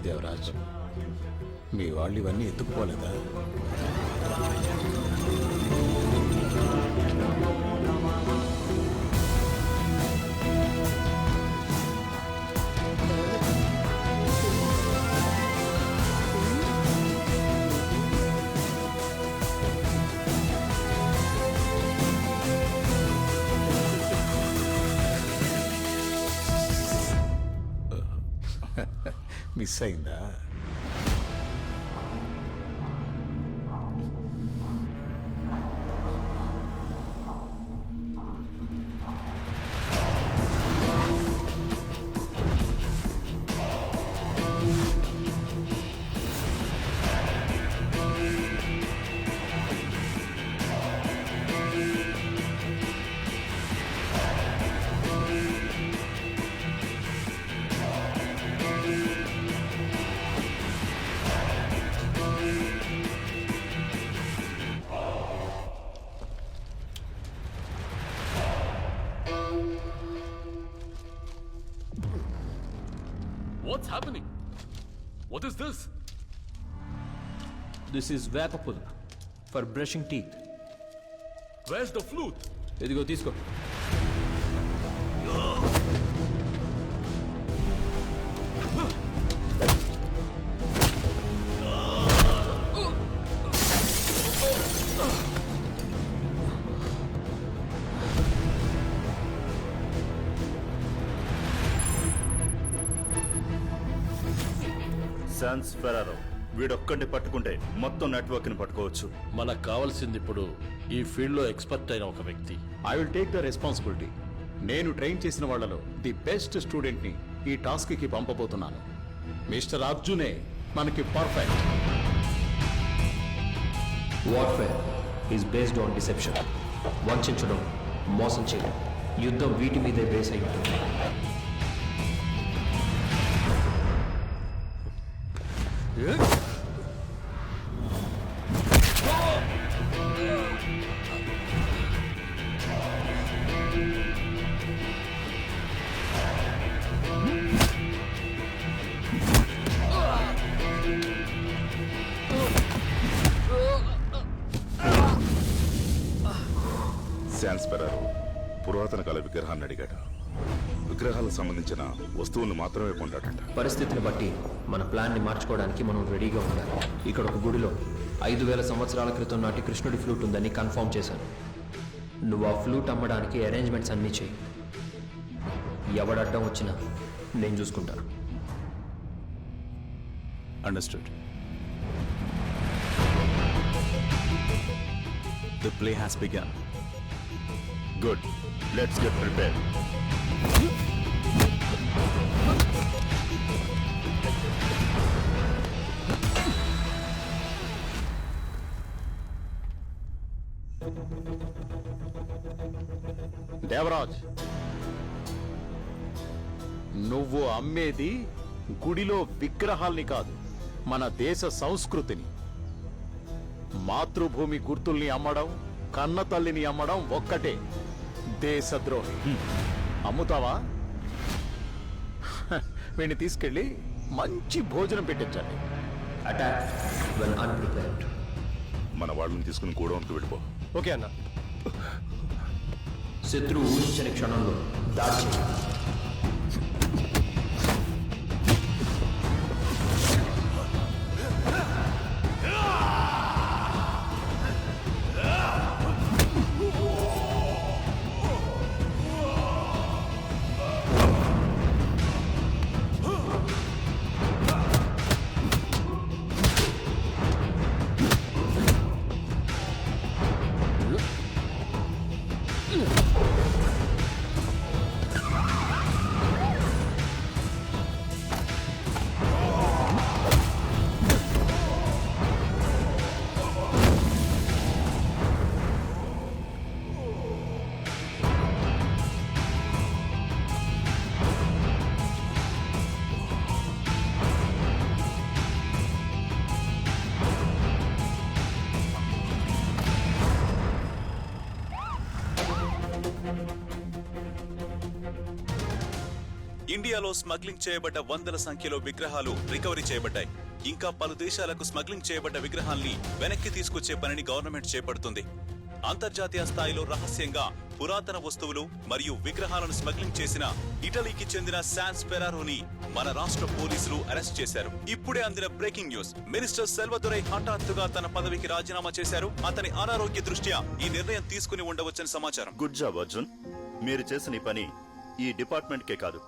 దేవరాజ్, మీ వాళ్ళు ఇవన్నీ ఎత్తుకుపోలేదా? మిస్ అయిందా? What's happening? What is this? This is Vapapul for brushing teeth. Where's the flute? ఇదిగో తీసుకో. శాన్స్ ఫెరారో వీడొక్కడిని పట్టుకుంటే మొత్తం నెట్వర్క్ ని పట్టుకోవచ్చు. మనకు కావాల్సింది ఇప్పుడు ఈ ఫీల్డ్ లో ఎక్స్పర్ట్ అయిన ఒక వ్యక్తి. I will take the responsibility. నేను ట్రైన్ చేసిన వాళ్ళలో ది బెస్ట్ స్టూడెంట్ ని ఈ టాస్క్ కి పంపబోతున్నాను. మిస్టర్ అర్జునే మనకి perfect. Warfare is based on deception. వంచడం, మోసం చేయడం, యుద్ధం వీటి మీదే బేస్ అయి ఉంటుంది. శాన్స్ ఫెరారో పురాతన కాల విగ్రహాన్ని అడిగాడు. విగ్రహాలకు సంబంధించిన వస్తువులను మాత్రమే కొంటాడంట. పరిస్థితిని బట్టి మన ప్లాన్ని మార్చుకోవడానికి మనం రెడీగా ఉండాలి. ఇక్కడ ఒక గుడిలో 5000 సంవత్సరాల క్రితం నాటి కృష్ణుడి ఫ్లూట్ ఉందని కన్ఫర్మ్ చేశాను. నువ్వు ఆ ఫ్లూట్ అమ్మడానికి అరేంజ్మెంట్స్ అన్నీ చేయి. ఎవడడ్డం వచ్చినా నేను చూసుకుంటాను. Understood. The play has begun. Good, let's get prepared. Devaraj, నువ్వు అమ్మేది గుడిలో విగ్రహాల్ని కాదు, మన దేశ సంస్కృతిని. మాతృభూమి గుర్తుల్ని అమ్మడం, కన్న తల్లిని అమ్మడం ఒక్కటే. దేశద్రోహి. అమ్ముతావా? వీడిని తీసుకెళ్ళి మంచి భోజనం పెట్టించండి. Attack when unprepared. మన వాళ్ళని తీసుకుని గోడౌన్కి వెళ్ళిపో. ఓకే అన్న. శత్రువు ఊహించని క్షణంలో దాడి చేయాలి. ఇండియాలో స్మగ్లింగ్ చేయబడ్డ వందల సంఖ్యలో విగ్రహాలు రికవరీ చేయబడ్డాయి. ఇంకా పలు దేశాలకు స్మగ్లింగ్ చేయబడ్డ విగ్రహాల్ని వెనక్కి తీసుకొచ్చే పనిని గవర్నమెంట్ చేపడుతుంది. అంతర్జాతీయ స్థాయిలో రహస్యంగా పురాతన వస్తువులు మరియు విగ్రహాలను స్మగ్లింగ్ చేసిన ఇటలీకి చెందిన శాన్స్ ఫెరారోని మన రాష్ట్ర పోలీసులు అరెస్ట్ చేశారు. ఇప్పుడే అందిన బ్రేకింగ్ న్యూస్. మినిస్టర్ సెల్వదురై హఠాత్తుగా తన పదవికి రాజీనామా చేశారు. అతని అనారోగ్య దృష్ట్యా ఈ నిర్ణయం తీసుకుని ఉండవచ్చని సమాచారం. Good job Arjun. మీరు చేసిన ఈ పని ఈ డిపార్ట్మెంట్కే కాదు,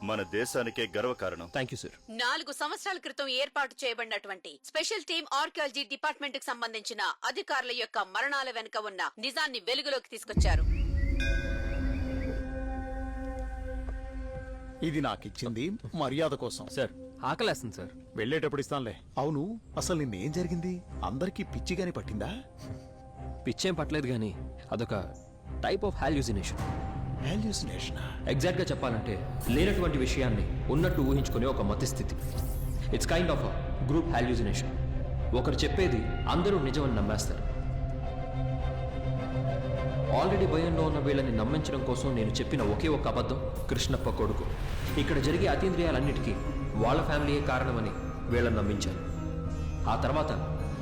మన దేశానికే గర్వకారణం. Thank you sir. 4 సంవత్సరాల క్రితం ఏర్పాటు చేయబడినటువంటి స్పెషల్ టీమ్ ఆర్కియాలజీ డిపార్ట్మెంట్ కు సంబంధించిన అధికారుల యొక్క మరణాల వెనుక ఉన్న నిజాన్ని వెలుగులోకి తీసుకొచ్చారు. ఇది నాకిచ్చింది మర్యాద కోసం. సార్ ఆకలేస్తుంది సార్. వెళ్ళేటప్పుడు ఇస్తానులే. అవును, అసలు నిన్నేం జరిగింది? అందరికీ పిచ్చిగానే పట్టిందా? పిచ్చేం పట్టలేదు కానీ అదొక type of hallucination. Hallucination? Exact గా చెప్పాలంటే లేనటువంటి విషయాన్ని ఉన్నట్టు ఊహించుకునే ఒక మతి స్థితి. It's kind of group hallucination. ఒకరు చెప్పేది అందరూ నిజమని నమ్మేస్తారు. ఆల్రెడీ భయంలో ఉన్న వీళ్ళని నమ్మించడం కోసం నేను చెప్పిన ఒకే ఒక అబద్ధం కృష్ణప్ప కొడుకు. ఇక్కడ జరిగే అతీంద్రియాలన్నిటికీ వాళ్ళ ఫ్యామిలీయే కారణమని వీళ్ళని నమ్మించాను. ఆ తర్వాత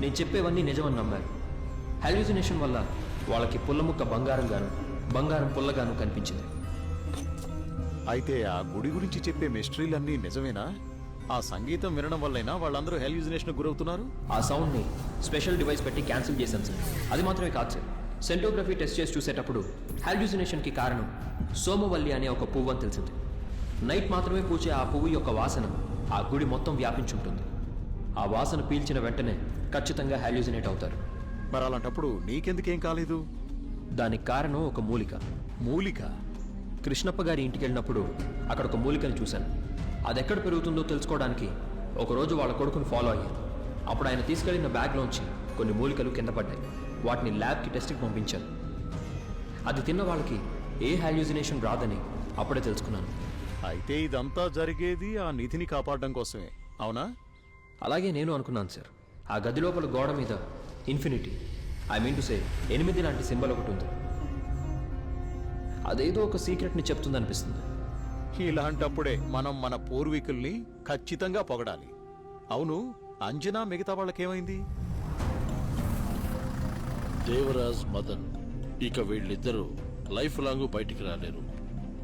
నేను చెప్పేవన్నీ నిజమని నమ్మారు. హాల్యూసినేషన్ వల్ల వాళ్ళకి పుల్లముక్క బంగారంగాను బంగారం పుల్లగాను కనిపించింది. అయితే ఆ గుడి గురించి చెప్పే మిస్టరీలన్నీ నిజమేనా? ఆ సంగీతం వినడం వల్లైనా వాళ్ళందరూ హాల్యూసినేషన్ గురవుతున్నారు? ఆ సౌండ్ని స్పెషల్ డివైస్ పెట్టి క్యాన్సిల్ చేశాను సార్. అది మాత్రమే కాదు సార్, సెంటోగ్రఫీ టెస్ట్ చేసి చూసేటప్పుడు హాల్యూసినేషన్కి కారణం సోమవల్లి అనే ఒక పువ్వు అని తెలిసింది. నైట్ మాత్రమే పూచే ఆ పువ్వు యొక్క వాసన ఆ గుడి మొత్తం వ్యాపించుంటుంది. ఆ వాసన పీల్చిన వెంటనే ఖచ్చితంగా హాల్యూసినేట్ అవుతారు. మరి అలాంటప్పుడు నీకెందుకేం కాలేదు? దానికి కారణం ఒక మూలిక. మూలిక? కృష్ణప్ప గారి ఇంటికి వెళ్ళినప్పుడు అక్కడ ఒక మూలికను చూశాను. అది ఎక్కడ పెరుగుతుందో తెలుసుకోవడానికి ఒకరోజు వాళ్ళ కొడుకుని ఫాలో అయ్యాను. అప్పుడు ఆయన తీసుకెళ్లిన బ్యాగ్లోంచి కొన్ని మూలికలు కింద పడ్డాయి. వాటిని ల్యాబ్కి టెస్ట్కి పంపించాను. అది తిన్న వాళ్ళకి ఏ హాల్యూసినేషన్ రాదని అప్పుడే తెలుసుకున్నాను. అయితే ఇదంతా జరిగేది ఆ నిధిని కాపాడడం కోసమే, అవునా? అలాగే నేను అనుకున్నాను సార్. ఆ గది లోపల గోడ మీద infinity, I mean to say 8 లాంటి సింబల్ ఒకటి ఉంది. అదేదో ఒక సీక్రెట్ని చెప్తుందనిపిస్తుంది. ఇలాంటప్పుడే మనం మన పూర్వీకుల్ని ఖచ్చితంగా పొగడాలి. అవును, అంజనా మిగతా వాళ్ళకేమైంది? దేవరాజ్, మదన్ ఇక వీళ్ళిద్దరూ లైఫ్ లాంగ్ బయటికి రాలేరు.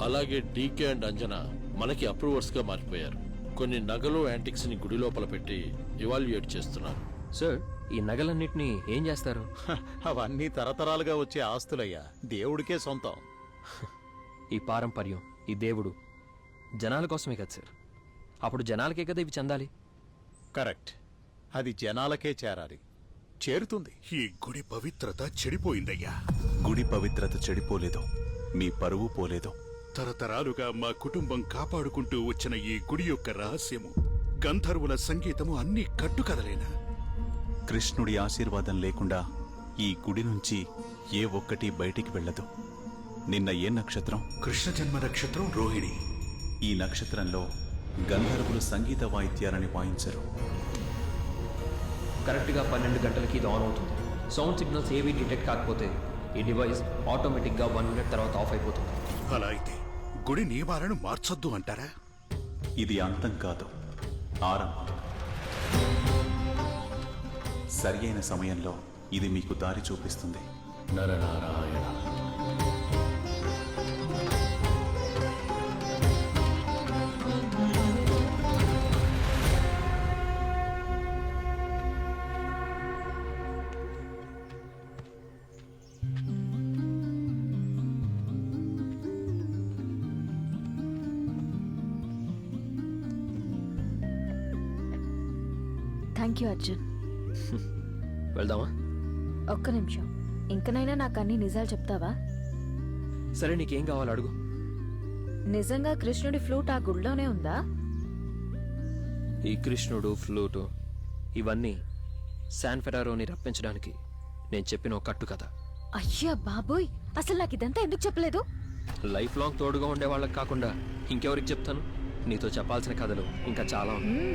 అలాగే డీకే అండ్ అంజనా మనకి అప్రూవర్స్ గా మారిపోయారు. కొన్ని నగలు యాంటిక్స్ ని గుడి లోపల పెట్టి ఇవాల్యుయేట్ చేస్తున్నారు. సార్, ఈ నగలన్నిటినీ ఏం చేస్తారు? అవన్నీ తరతరాలుగా వచ్చే ఆస్తులయ్యా, దేవుడికే సొంతం. ఈ పారంపర్యం, ఈ దేవుడు జనాల కోసమే కదా సార్. అప్పుడు జనాలకే కదా ఇవి చెందాలి. కరెక్ట్, అది జనాలకే చేరాలి. చేరుతుంది. ఈ గుడి పవిత్రత చెడిపోయిందయ్యా. గుడి పవిత్రత చెడిపోలేదు, మీ పరువు పోలేదు. తరతరాలుగా మా కుటుంబం కాపాడుకుంటూ వచ్చిన ఈ గుడి యొక్క రహస్యము, గంధర్వుల సంగీతము అన్నీ కట్టుకదలేనా? కృష్ణుడి ఆశీర్వాదం లేకుండా ఈ గుడి నుంచి ఏ ఒక్కటి బయటికి వెళ్ళదు. నిన్న ఏ నక్షత్రం? కృష్ణ జన్మ నక్షత్రం రోహిణి. ఈ నక్షత్రంలో గంధర్వులు సంగీత వాయిద్యాలని వాయించరు. కరెక్ట్గా 12 గంటలకి ఇది ఆన్ అవుతుంది. సౌండ్ సిగ్నల్స్ ఏవి డిటెక్ట్ కాకపోతే ఈ డివైస్ ఆటోమేటిక్గా 1 మినిట్ తర్వాత ఆఫ్ అయిపోతుంది. అలా అయితే గుడి నియమాలను మార్చొద్దు అంటారా? ఇది అంతం కాదు, ఆరంభం. సరి అయిన సమయంలో ఇది మీకు దారి చూపిస్తుంది. నరనారాయణ. Thank you Arjun. వెళ్దామా? ఒక్క నిమిషం, ఇంకనైనా నాకు అన్ని నిజాలు చెప్తావా? సరే, నీకేం కావాలో అడుగు. నిజంగా కృష్ణుడి ఫ్లూట్ ఆ గుడిలోనే ఉందా? ఈ కృష్ణుడు, ఫ్లూటు ఇవన్నీ శాన్ ఫెరారోని రప్పించడానికి నేను చెప్పిన ఒక కట్టు కథ. అయ్యా బాబోయ్, అసలు నాకు ఇదంతా ఎందుకు చెప్పలేదు? లైఫ్ లాంగ్ తోడుగా ఉండే వాళ్ళకి కాకుండా ఇంకెవరికి చెప్తాను? నీతో చెప్పాల్సిన కథలు ఇంకా చాలా ఉన్నాయి.